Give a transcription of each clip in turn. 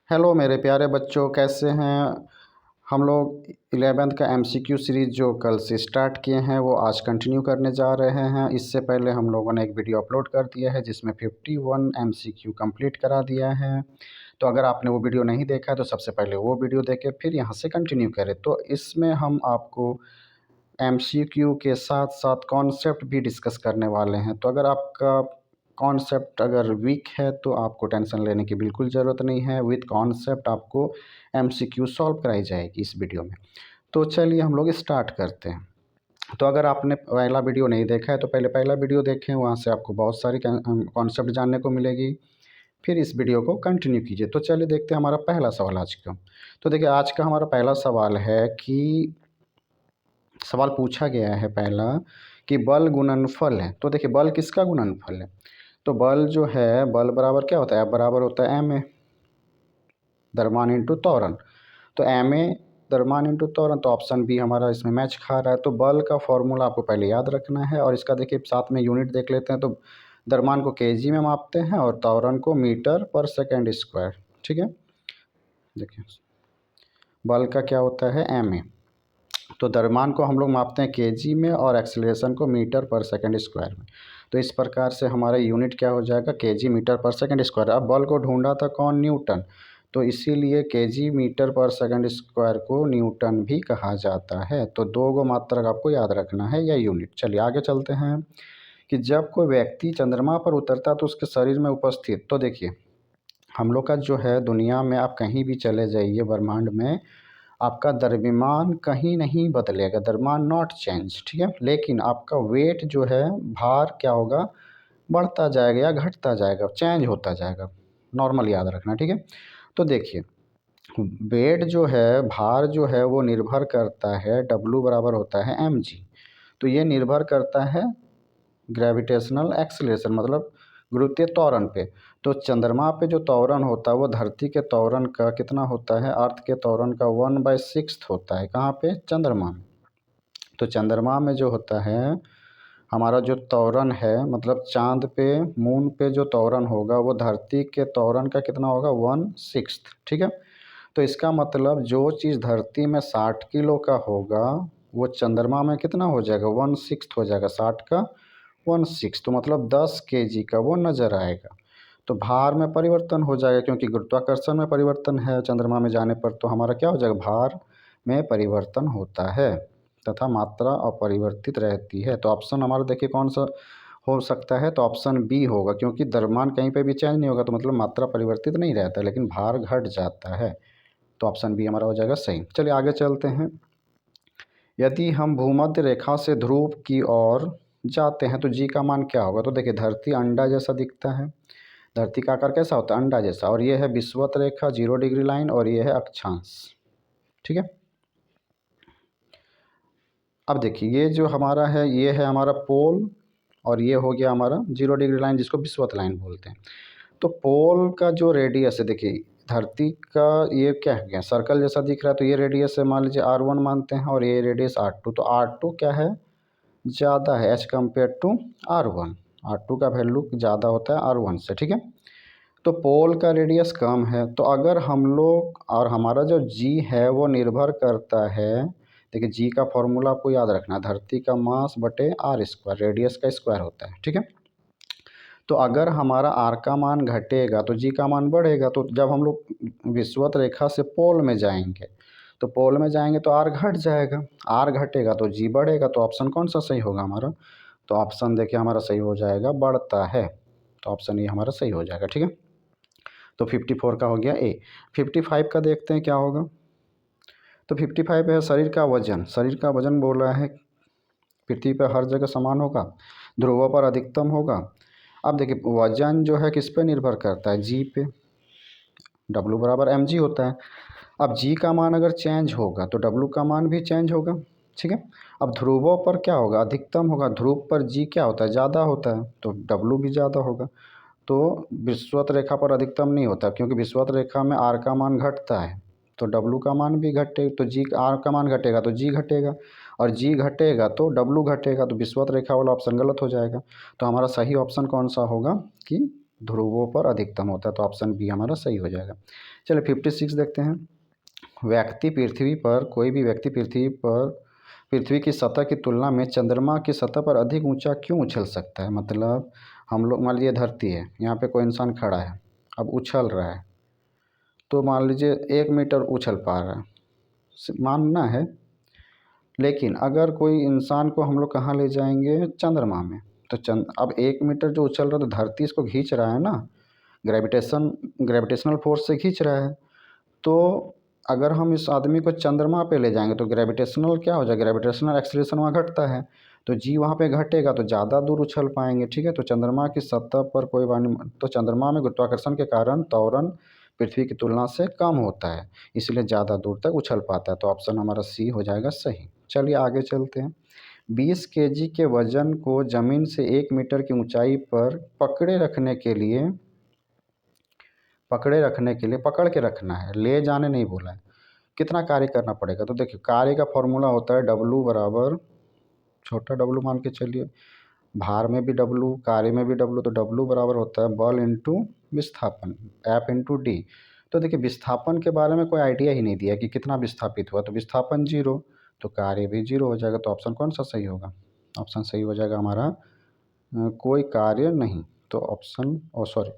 Hello मेरे प्यारे बच्चों, कैसे हैं। हम लोग 11th का एमसीक्यू सीरीज़ जो कल से स्टार्ट किए हैं वो आज कंटिन्यू करने जा रहे हैं। इससे पहले हम लोगों ने एक वीडियो अपलोड कर दिया है जिसमें 51 एमसीक्यू कंप्लीट करा दिया है। तो अगर आपने वो वीडियो नहीं देखा है तो सबसे पहले वो वीडियो देखें, फिर यहाँ से कंटिन्यू करें। तो इसमें हम आपको एमसीक्यू के साथ साथ कॉन्सेप्ट भी डिस्कस करने वाले हैं। तो अगर आपका कॉन्सेप्ट अगर वीक है तो आपको टेंशन लेने की बिल्कुल ज़रूरत नहीं है। विद कॉन्सेप्ट आपको एमसीक्यू सॉल्व कराई जाएगी इस वीडियो में। तो चलिए हम लोग स्टार्ट करते हैं। तो अगर आपने पहला वीडियो नहीं देखा है तो पहले पहला वीडियो देखें, वहाँ से आपको बहुत सारी कॉन्सेप्ट जानने को मिलेगी। फिर इस वीडियो को कंटिन्यू कीजिए। तो चलिए देखते हैं हमारा पहला सवाल आज का। तो देखिए आज का हमारा पहला सवाल है कि सवाल पूछा गया है पहला कि बल गुणनफल है। तो देखिए बल किसका गुणनफल है। तो बल जो है, बल बराबर क्या होता है, F बराबर होता है एम ए द्रव्यमान इंटू त्वरण। तो एम ए द्रव्यमान इंटू त्वरण, तो ऑप्शन बी हमारा इसमें मैच खा रहा है। तो बल का फॉर्मूला आपको पहले याद रखना है और इसका देखिए साथ में यूनिट देख लेते हैं। तो द्रव्यमान को केजी में मापते हैं और त्वरण को मीटर पर सेकेंड स्क्वायर। ठीक है, देखिए बल का क्या होता है एम ए, तो द्रव्यमान को हम लोग मापते हैं केजी में और एक्सीलरेशन को मीटर पर सेकंड स्क्वायर में। तो इस प्रकार से हमारा यूनिट क्या हो जाएगा, केजी मीटर पर सेकंड स्क्वायर। अब बल को ढूंढा था कौन, न्यूटन, तो इसीलिए केजी मीटर पर सेकंड स्क्वायर को न्यूटन भी कहा जाता है। तो दो गो मात्रक आपको याद रखना है या यूनिट। चलिए आगे चलते हैं कि जब कोई व्यक्ति चंद्रमा पर उतरता तो उसके शरीर में उपस्थित, तो देखिए हम लोग का जो है दुनिया में आप कहीं भी चले जाइए ब्रह्मांड में, आपका द्रव्यमान कहीं नहीं बदलेगा, द्रव्यमान नॉट चेंज। ठीक है, लेकिन आपका वेट जो है, भार क्या होगा, बढ़ता जाएगा या घटता जाएगा, चेंज होता जाएगा। नॉर्मल याद रखना, ठीक है। तो देखिए वेट जो है, भार जो है वो निर्भर करता है, W बराबर होता है mg। तो ये निर्भर करता है ग्रेविटेशनल एक्सीलरेशन मतलब गुरुत्वीय त्वरण पे। तो चंद्रमा पे जो त्वरण होता है वो धरती के त्वरण का कितना होता है, अर्थ के त्वरण का 1/6 होता है। कहाँ पे, चंद्रमा में। तो चंद्रमा में जो होता है हमारा जो त्वरण है, मतलब चांद पे मून पे जो त्वरण होगा वो धरती के त्वरण का कितना होगा, 1/6। ठीक है, तो इसका मतलब जो चीज़ धरती में 60 किलो का होगा वो चंद्रमा में कितना हो जाएगा, 1/6 हो जाएगा। 60 का 1/6 तो मतलब 10 केजी का वो नज़र आएगा। तो भार में परिवर्तन हो जाएगा क्योंकि गुरुत्वाकर्षण में परिवर्तन है चंद्रमा में जाने पर, तो हमारा क्या हो जाएगा, भार में परिवर्तन होता है तथा मात्रा अपरिवर्तित रहती है। तो ऑप्शन हमारा देखिए कौन सा हो सकता है, तो ऑप्शन बी होगा क्योंकि द्रव्यमान कहीं पे भी चेंज नहीं होगा तो मतलब मात्रा परिवर्तित नहीं रहता लेकिन भार घट जाता है। तो ऑप्शन बी हमारा हो जाएगा सही। चलिए आगे चलते हैं। यदि हम भूमध्य रेखा से ध्रुव की ओर जाते हैं तो जी का मान क्या होगा। तो देखिए धरती अंडा जैसा दिखता है, धरती का आकार कैसा होता है, अंडा जैसा, और ये है विषुवत रेखा 0 डिग्री लाइन और ये है अक्षांश। ठीक है, अब देखिए ये जो हमारा है ये है हमारा पोल और ये हो गया हमारा 0 डिग्री लाइन जिसको विषुवत लाइन बोलते हैं। तो पोल का जो रेडियस है, देखिए धरती का ये क्या है, क्या सर्कल जैसा दिख रहा है, तो ये रेडियस है मान लीजिए R1 मानते हैं और ये रेडियस R2। तो R2 क्या है, ज़्यादा है as compare to R1। R2 का वैल्यू ज़्यादा होता है R1 से। ठीक है, तो पोल का रेडियस कम है। तो अगर हम लोग, और हमारा जो जी है वो निर्भर करता है, देखिए जी का फॉर्मूला आपको याद रखना, धरती का मास बटे आर स्क्वायर, रेडियस का स्क्वायर होता है। ठीक है, तो अगर हमारा आर का मान घटेगा तो जी का मान बढ़ेगा। तो जब हम लोग विषुवत रेखा से पोल में जाएंगे तो पोल में जाएंगे तो आर घट जाएगा, आर घटेगा तो जी बढ़ेगा। तो ऑप्शन कौन सा सही होगा हमारा, तो ऑप्शन देखिए हमारा सही हो जाएगा बढ़ता है। तो ऑप्शन ये हमारा सही हो जाएगा। ठीक है, तो 54 का हो गया ए। 55 का देखते हैं क्या होगा। तो 55 है शरीर का वजन, शरीर का वजन बोल रहा है पृथ्वी पर हर जगह समान होगा, ध्रुवों पर अधिकतम होगा। अब देखिए वजन जो है किस पे निर्भर करता है, जी पे, W बराबर mg होता है। अब जी का मान अगर चेंज होगा तो W का मान भी चेंज होगा। ठीक है, अब ध्रुवों पर क्या होगा, अधिकतम होगा, ध्रुव पर जी क्या होता है, ज़्यादा होता है, तो W भी ज़्यादा होगा। तो विषुवत रेखा पर अधिकतम नहीं होता क्योंकि विषुवत रेखा में आर का मान घटता है, तो डब्लू का मान भी घटे, तो जी आर का मान घटेगा तो जी घटेगा, और जी घटेगा तो डब्लू घटेगा, तो विषुवत रेखा वाला ऑप्शन गलत हो जाएगा। तो हमारा सही ऑप्शन कौन सा होगा कि ध्रुवों पर अधिकतम होता है, तो ऑप्शन बी हमारा सही हो जाएगा। चलिए 56 देखते हैं। व्यक्ति पृथ्वी पर कोई भी व्यक्ति पृथ्वी की सतह की तुलना में चंद्रमा की सतह पर अधिक ऊंचा क्यों उछल सकता है। मतलब हम लोग मान लीजिए धरती है, यहाँ पे कोई इंसान खड़ा है, अब उछल रहा है, तो मान लीजिए 1 मीटर उछल पा रहा है, मानना है। लेकिन अगर कोई इंसान को हम लोग कहाँ ले जाएंगे, चंद्रमा में, तो अब 1 मीटर जो उछल रहा है तो धरती इसको खींच रहा है ना, ग्रेविटेशनल फोर्स से खींच रहा है। तो अगर हम इस आदमी को चंद्रमा पे ले जाएंगे तो ग्रेविटेशनल क्या हो जाएगा, ग्रेविटेशनल एक्सीलरेशन वहाँ घटता है, तो जी वहाँ पे घटेगा तो ज़्यादा दूर उछल पाएंगे। ठीक है, तो चंद्रमा की सतह पर कोई तो चंद्रमा में गुरुत्वाकर्षण के कारण त्वरण पृथ्वी की तुलना से कम होता है, इसलिए ज़्यादा दूर तक उछल पाता है, तो ऑप्शन हमारा सी हो जाएगा सही। चलिए आगे चलते हैं। 20 केजी के वजन को ज़मीन से 1 मीटर की ऊंचाई पर पकड़ के रखना है, ले जाने नहीं बोला है, कितना कार्य करना पड़ेगा। तो देखिए कार्य का फॉर्मूला होता है डब्लू बराबर, छोटा डब्लू मान के चलिए, भार में भी डब्लू, कार्य में भी डब्लू, तो डब्लू बराबर होता है बल इंटू विस्थापन, एफ इंटू डी। तो देखिए विस्थापन के बारे में कोई आइडिया ही नहीं दिया कि कितना विस्थापित हुआ, तो विस्थापन 0, तो कार्य भी 0 हो जाएगा। तो ऑप्शन कौन सा सही होगा, ऑप्शन सही हो जाएगा हमारा कोई कार्य नहीं, तो ऑप्शन सॉरी,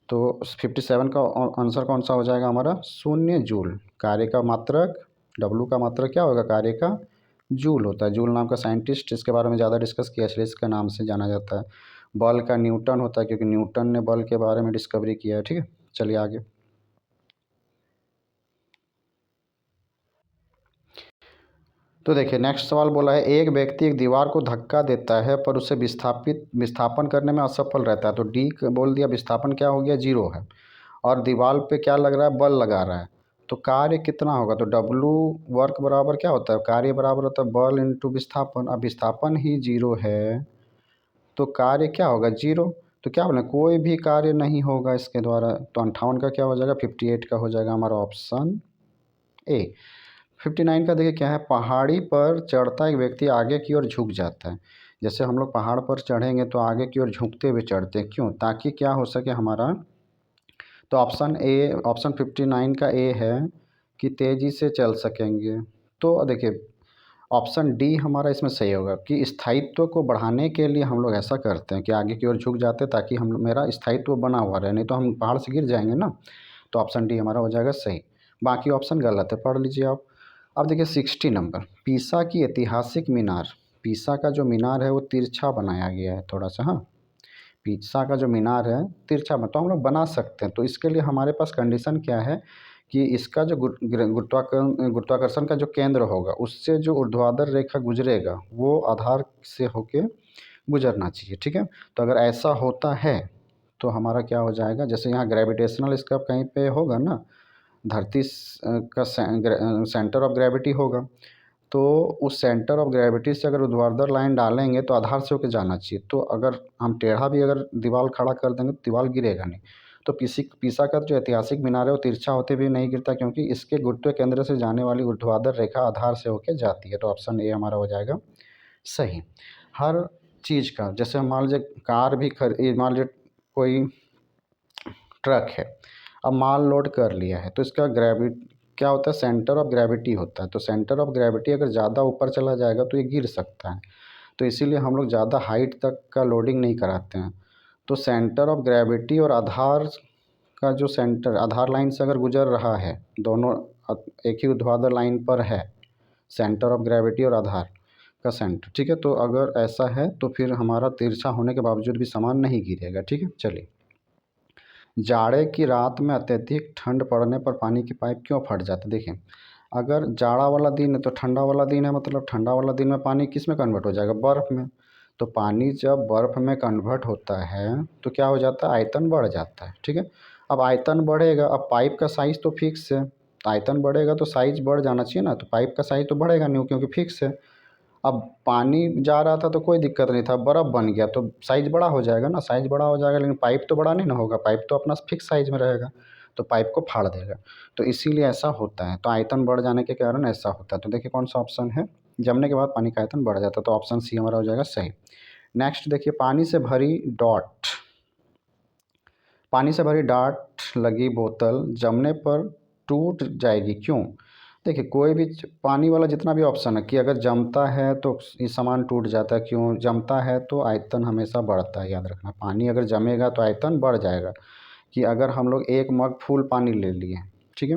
तो 57 का आंसर कौन सा हो जाएगा हमारा, 0 जूल। कार्य का मात्रक, डब्लू का मात्रक क्या होगा, कार्य का जूल होता है। जूल नाम का साइंटिस्ट इसके बारे में ज़्यादा डिस्कस किया, इसलिए इसका नाम से जाना जाता है। बल का न्यूटन होता है, क्योंकि न्यूटन ने बल के बारे में डिस्कवरी किया है। ठीक है, चलिए आगे। तो देखिए नेक्स्ट सवाल बोला है, एक व्यक्ति एक दीवार को धक्का देता है पर उसे विस्थापन करने में असफल रहता है, तो डी बोल दिया, विस्थापन क्या हो गया, 0 है, और दीवार पे क्या लग रहा है, बल लगा रहा है, तो कार्य कितना होगा, तो डब्लू वर्क बराबर क्या होता है, कार्य बराबर होता है बल इंटू विस्थापन। अब विस्थापन ही 0 है तो कार्य क्या होगा, 0। तो क्या बोले, कोई भी कार्य नहीं होगा इसके द्वारा, तो 58 का क्या हो जाएगा, 58 का हो जाएगा हमारा ऑप्शन ए। 59 का देखिए क्या है, पहाड़ी पर चढ़ता एक व्यक्ति आगे की ओर झुक जाता है। जैसे हम लोग पहाड़ पर चढ़ेंगे तो आगे की ओर झुकते हुए चढ़ते हैं, क्यों, ताकि क्या हो सके हमारा, तो ऑप्शन ए, ऑप्शन 59 का ए है कि तेज़ी से चल सकेंगे। तो देखिए ऑप्शन डी हमारा इसमें सही होगा कि स्थायित्व को बढ़ाने के लिए हम लोग ऐसा करते हैं कि आगे की ओर झुक जाते हैं, ताकि हम मेरा स्थायित्व बना हुआ रहे, नहीं तो हम पहाड़ से गिर जाएंगे ना। तो ऑप्शन डी हमारा हो जाएगा सही, बाकी ऑप्शन गलत है, पढ़ लीजिए आप। अब देखिए 60 नंबर, पीसा की ऐतिहासिक मीनार, पीसा का जो मीनार है वो तिरछा बनाया गया है थोड़ा सा, हाँ, पिज़्ज़ा का जो मीनार है तिरछा में, तो हम लोग बना सकते हैं। तो इसके लिए हमारे पास कंडीशन क्या है कि इसका जो गुरुत्वाकर्षण का जो केंद्र होगा उससे जो ऊर्ध्वाधर रेखा गुजरेगा वो आधार से होके गुजरना चाहिए। ठीक है, तो अगर ऐसा होता है तो हमारा क्या हो जाएगा, जैसे यहाँ ग्रेविटेशनल इसका कहीं पे होगा ना, धरती का सेंटर ऑफ ग्रेविटी होगा, तो उस सेंटर ऑफ ग्रेविटी से अगर ऊर्ध्वाधर लाइन डालेंगे तो आधार से होकर जाना चाहिए। तो अगर हम टेढ़ा भी अगर दीवार खड़ा कर देंगे तो दीवार गिरेगा नहीं। तो पीसा का जो ऐतिहासिक मीनार है वो तिरछा होते भी नहीं गिरता, क्योंकि इसके गुरुत्व केंद्र से जाने वाली ऊर्ध्वाधर रेखा आधार से होकर जाती है। तो ऑप्शन ए हमारा हो जाएगा सही। हर चीज़ का, जैसे हम मान लीजिए कार भी मान लीजिए कोई ट्रक है, अब माल लोड कर लिया है, तो इसका क्या होता है, सेंटर ऑफ ग्रेविटी होता है। तो सेंटर ऑफ ग्रेविटी अगर ज़्यादा ऊपर चला जाएगा तो ये गिर सकता है, तो इसीलिए हम लोग ज़्यादा हाइट तक का लोडिंग नहीं कराते हैं। तो सेंटर ऑफ ग्रेविटी और आधार का जो सेंटर, आधार लाइन से अगर गुजर रहा है, दोनों एक ही ऊर्ध्वाधर लाइन पर है, सेंटर ऑफ ग्रेविटी और आधार का सेंटर। ठीक है, तो अगर ऐसा है तो फिर हमारा तिरछा होने के बावजूद भी सामान नहीं गिरेगा। ठीक है, चलिए। जाड़े की रात में अत्यधिक ठंड पड़ने पर पानी की पाइप क्यों फट जाती है। देखिए अगर जाड़ा वाला दिन है तो ठंडा वाला दिन है, मतलब ठंडा वाला दिन में पानी किस में कन्वर्ट हो जाएगा, बर्फ़ में। तो पानी जब बर्फ़ में कन्वर्ट होता है तो क्या हो जाता है, आयतन बढ़ जाता है। ठीक है, अब आयतन बढ़ेगा, अब पाइप का साइज़ तो फिक्स है, तो आयतन बढ़ेगा तो साइज़ बढ़ जाना चाहिए ना, तो पाइप का साइज़ तो बढ़ेगा नहीं क्योंकि फिक्स है। अब पानी जा रहा था तो कोई दिक्कत नहीं था, बर्फ़ बन गया तो साइज़ बड़ा हो जाएगा ना, साइज़ बड़ा हो जाएगा, लेकिन पाइप तो बड़ा नहीं ना होगा, पाइप तो अपना फिक्स साइज़ में रहेगा, तो पाइप को फाड़ देगा। तो इसीलिए ऐसा होता है, तो आयतन बढ़ जाने के कारण ऐसा होता है। तो देखिए कौन सा ऑप्शन है, जमने के बाद पानी का आयतन बढ़ जाता है, तो ऑप्शन सी हमारा हो जाएगा सही। नेक्स्ट देखिए, पानी से भरी डॉट पानी से भरी डाट लगी बोतल जमने पर टूट जाएगी, क्यों? देखिए, कोई भी पानी वाला जितना भी ऑप्शन है कि अगर जमता है तो ये सामान टूट जाता है, क्यों? जमता है तो आयतन हमेशा बढ़ता है, याद रखना। पानी अगर जमेगा तो आयतन बढ़ जाएगा। कि अगर हम लोग 1 मग फुल पानी ले लिए, ठीक है,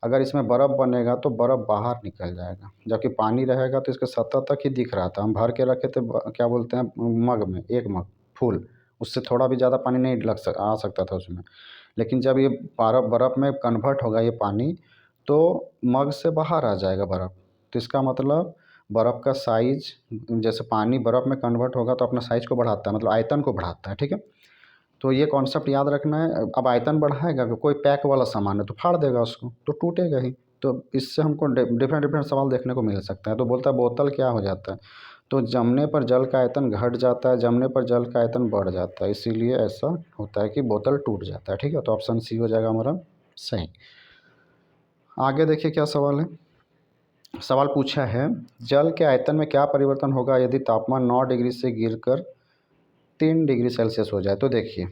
अगर इसमें बर्फ़ बनेगा तो बर्फ़ बाहर निकल जाएगा, जबकि पानी रहेगा तो इसके सतह तक ही दिख रहा था। हम भर के रखे थे क्या बोलते हैं मग में, 1 मग फुल, उससे थोड़ा भी ज़्यादा पानी नहीं आ सकता था उसमें। लेकिन जब ये बर्फ़ में कन्वर्ट होगा ये पानी, तो मग से बाहर आ जाएगा बर्फ़। तो इसका मतलब बर्फ़ का साइज़, जैसे पानी बर्फ़ में कन्वर्ट होगा तो अपना साइज़ को बढ़ाता है, मतलब आयतन को बढ़ाता है, ठीक है। तो ये कॉन्सेप्ट याद रखना है। अब आयतन बढ़ाएगा, कोई पैक वाला सामान है तो फाड़ देगा उसको, तो टूटेगा ही। तो इससे हमको डिफरेंट डिफरेंट सवाल देखने को मिल सकता है। तो बोलता है बोतल क्या हो जाता है, तो जमने पर जल का आयतन घट जाता है, जमने पर जल का आयतन बढ़ जाता है, इसीलिए ऐसा होता है कि बोतल टूट जाता है, ठीक है। तो ऑप्शन सी हो जाएगा हमारा सही। आगे देखिए क्या सवाल है। सवाल पूछा है, जल के आयतन में क्या परिवर्तन होगा यदि तापमान 9 डिग्री से गिरकर 3 डिग्री सेल्सियस हो जाए? तो देखिए,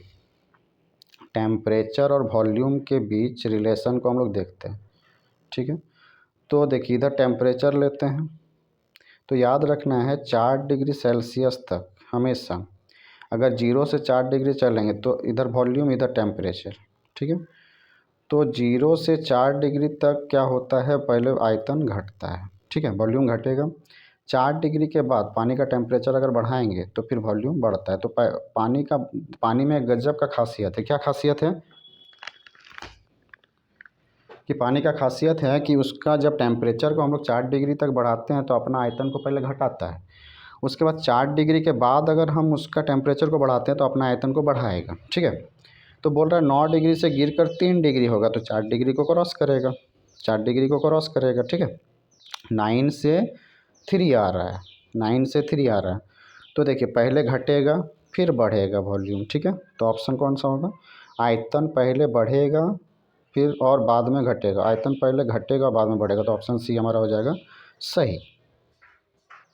टेम्परेचर और वॉल्यूम के बीच रिलेशन को हम लोग देखते हैं, ठीक है। तो देखिए, इधर टेम्परेचर लेते हैं, तो याद रखना है 4 डिग्री सेल्सियस तक हमेशा, अगर 0 से 4 डिग्री चलेंगे तो इधर वॉल्यूम इधर टेम्परेचर, ठीक है। तो 0 से 4 डिग्री तक क्या होता है, पहले आयतन घटता है, ठीक है, वॉल्यूम घटेगा। 4 डिग्री के बाद पानी का टेम्परेचर अगर बढ़ाएंगे तो फिर वॉल्यूम बढ़ता है। तो पानी में गजब का खासियत है। क्या खासियत है? कि पानी का खासियत है कि उसका जब टेम्परेचर को हम लोग 4 डिग्री तक बढ़ाते हैं तो अपना आयतन को पहले घटाता है, उसके बाद 4 डिग्री के बाद अगर हम उसका टेम्परेचर को बढ़ाते हैं तो अपना आयतन को बढ़ाएगा, ठीक है। तो बोल रहा है 9 डिग्री से गिर कर 3 डिग्री होगा, तो 4 डिग्री को क्रॉस करेगा, 4 डिग्री को क्रॉस करेगा, ठीक है। 9 से 3 आ रहा है, 9 से 3 आ रहा है। तो देखिए, पहले घटेगा फिर बढ़ेगा वॉल्यूम, ठीक है। तो ऑप्शन कौन सा होगा? आयतन पहले बढ़ेगा फिर और बाद में घटेगा, आयतन पहले घटेगा बाद में बढ़ेगा, तो ऑप्शन सी हमारा हो जाएगा सही।